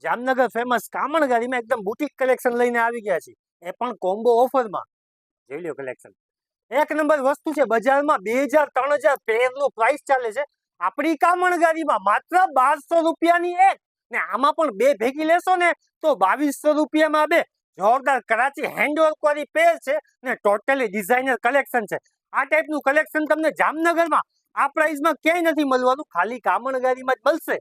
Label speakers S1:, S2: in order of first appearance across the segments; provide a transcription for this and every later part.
S1: Jamnagar famous કામણગાડીમાં એકદમ boutique collection લઈને આવી ગયા છે, એ પણ કોમ્બો ઓફરમાં. જોઈ લો કલેક્શન, એક નંબર વસ્તુ છે. બજારમાં 2000-3000 પેરનો પ્રાઇસ ચાલે છે, આપણી કામણગાડીમાં માત્ર 1200 રૂપિયાની એક. ને આમાં પણ બે ભેગી લેશો ને તો 2200 રૂપિયામાં બે. જોરદાર કરાચી હેન્ડવર્ક વાળી પેર છે ને ટોટલી ડિઝાઇનર કલેક્શન છે. આ ટાઈપનું કલેક્શન તમને જામનગરમાં આ પ્રાઇસમાં ક્યાંય નથી મળવાનું, ખાલી કામણગાડીમાં જ મળશે.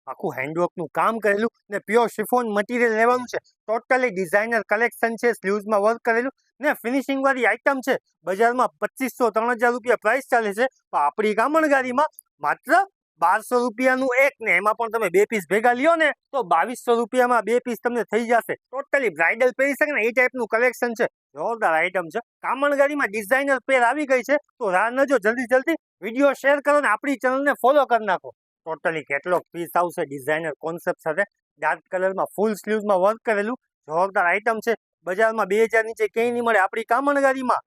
S1: આખું હેન્ડવર્કનું કામ કરેલું ને પ્યોર શિફોન મટીરિયલ લેવાનું છે. ટોટલી ડિઝાઇનર કલેક્શન છે, સ્લીવ્સમાં વર્ક કરેલું ને ફિનિશિંગ વાળી આઈટમ છે. બજારમાં 2500-3000 રૂપિયા પ્રાઇસ ચાલે છે, તો આપણી કામણગાડીમાં માત્ર 1200 રૂપિયાનું એક. ને એમાં પણ તમે બે પીસ ભેગા લ્યો ને તો 2200 રૂપિયામાં બે પીસ તમને થઈ જશે. ટોટલી બ્રાઇડલ પહેરી શકે ને એ ટાઈપનું કલેક્શન છે. જોરદાર આઈટમ છે. કામણગાડીમાં ડિઝાઇનર પેર આવી ગઈ છે, તો રાહ ન જો, જલ્દી વિડીયો શેર કરો ને આપણી ચેનલને ફોલો કરી નાખો. ટોટલી કેટલોગ પીસ આવશે ડિઝાઇનર કોન્સેપ્ટ સાથે, ડાર્ક કલરમાં ફૂલ સ્લીવ્સમાં વર્ક કરેલું. જોરદાર આઈટમ છે. બજારમાં 2000 નીચે ક્યાંય નહીં મળે આપણી કામણગાડીમાં.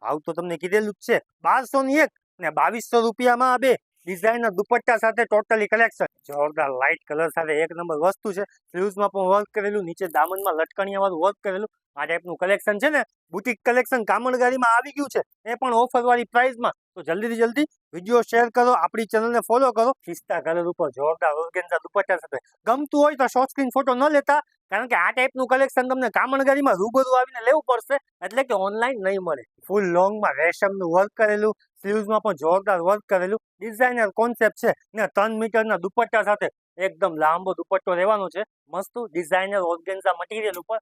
S1: ભાવ તો તમને કીધેલું જ છે, 1200 ની એક ને 2200 રૂપિયામાં બે. ડિઝાઇનર દુપટ્ટા સાથે ટોટલી કલેક્શન. જોરદાર લાઇટ કલર સાથે એક નંબર વસ્તુ છે. સ્લીવ્સમાં પણ વર્ક કરેલું, નીચે દામનમાં લટકણિયા વાળું વર્ક કરેલું. આ ટાઈપનું કલેક્શન છે ને બુટીક કલેક્શન કામણગાડીમાં આવી ગયું છે, એ પણ ઓફર વાળી પ્રાઇસમાં. તો જલ્દી વિડીયો શેર કરો, આપણી ચેનલને ફોલો કરો. પિસ્તા કલર ઉપર જોરદાર ઓર્ગેન્ઝા દુપટ્ટા સાથે ગમતું હોય તો શોર્ટ સ્ક્રીન ફોટો ન લેતા, કારણ કે આ ટાઈપનું કલેક્શન તમને કામણગાડીમાં રૂબરૂ આવીને લેવું પડશે, એટલે કે ઓનલાઈન નહીં મળે. ફૂલ લોંગમાં રેશમનું વર્ક કરેલું, સ્લીવ્સમાં પણ જોરદાર વર્ક કરેલું. ડિઝાઇનર કોન્સેપ્ટ છે ને 3 મીટરના દુપટ્ટા સાથે એકદમ લાંબો દુપટ્ટો રહેવાનો છે. મસ્ત ડિઝાઇનર ઓર્ગેન્ઝા મટીરિયલ ઉપર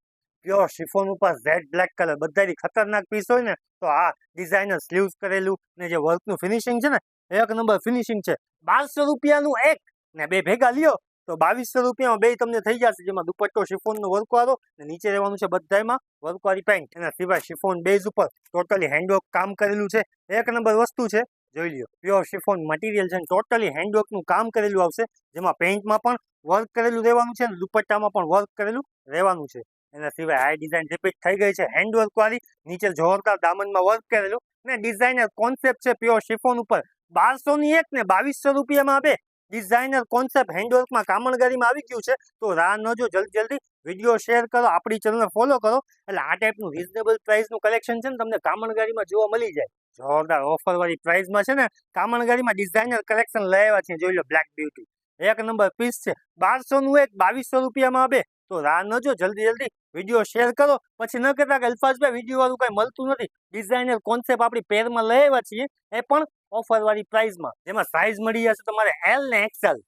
S1: પ્યોર શિફોન ઉપર રેડ બ્લેક કલર બધાથી ખતરનાક પીસ હોય ને તો આ ડિઝાઇનર સ્લીવ્સ કરેલું ને જે વર્કનું ફિનિશિંગ છે ને એક નંબર ફિનિશિંગ છે. 1200 રૂપિયાનું એક ને બે ભેગા લ્યો તો 2200 રૂપિયામાં બે તમને થઈ જશે, જેમાં દુપટ્ટો શિફોનનો વર્ક વાળો ને નીચે રહેવાનું છે બધામાં વર્ક વાળી પેન્ટ. એના સિવાય શિફોન બેઝ ઉપર ટોટલી હેન્ડવર્ક કામ કરેલું છે. એક નંબર વસ્તુ છે. જોઈ લ્યો, પ્યોર શિફોન મટીરિયલ છે, ટોટલી હેન્ડવર્કનું કામ કરેલું આવશે, જેમાં પેન્ટમાં પણ વર્ક કરેલું રહેવાનું છે અને દુપટ્ટામાં પણ વર્ક કરેલું રહેવાનું છે. એના સિવાય આ ડિઝાઇન રિપીટ થઈ ગઈ છે હેન્ડવર્ક વાળી, નીચે જોરદાર દામનમાં વર્ક કરેલું ને ડિઝાઇનર કોન્સેપ્ટ છે પ્યોર શિફોન ઉપર. 1200 ની એક ને 2200 રૂપિયામાં બે. ડિઝાઇનર કોન્સેપ્ટ હેન્ડવર્કમાં કામણગાડીમાં આવી ગયું છે, તો રાહ ન જો, જલ્દી વિડીયો શેર કરો, આપણી ચેનલને ફોલો કરો, એટલે આ ટાઈપનું રીઝનેબલ પ્રાઇસનું કલેક્શન છે ને તમને કામણગાડીમાં જોવા મળી જાય. જોરદાર ઓફર વાળી પ્રાઇસમાં છે ને કામણગાડીમાં ડિઝાઇનર કલેક્શન લઈ આવ્યા છે. જોઈ લો, બ્લેક બ્યુટી એક નંબર પીસ છે. 1200 નું એક, 2200 રૂપિયામાં બે. તો રાહ ન જો, જલ્દી વિડીયો શેર કરો. પછી ન કહેતા કે અલ્ફાઝભાઈ વિડીયો વાળું કઈ મળતું નથી. ડિઝાઇનર કોન્સેપ્ટ આપણી પેરમાં લઈ આવ્યા છીએ, એ પણ ઓફર વાળી પ્રાઇસમાં, જેમાં સાઇઝ મળી જશે તમારે એલ ને XL.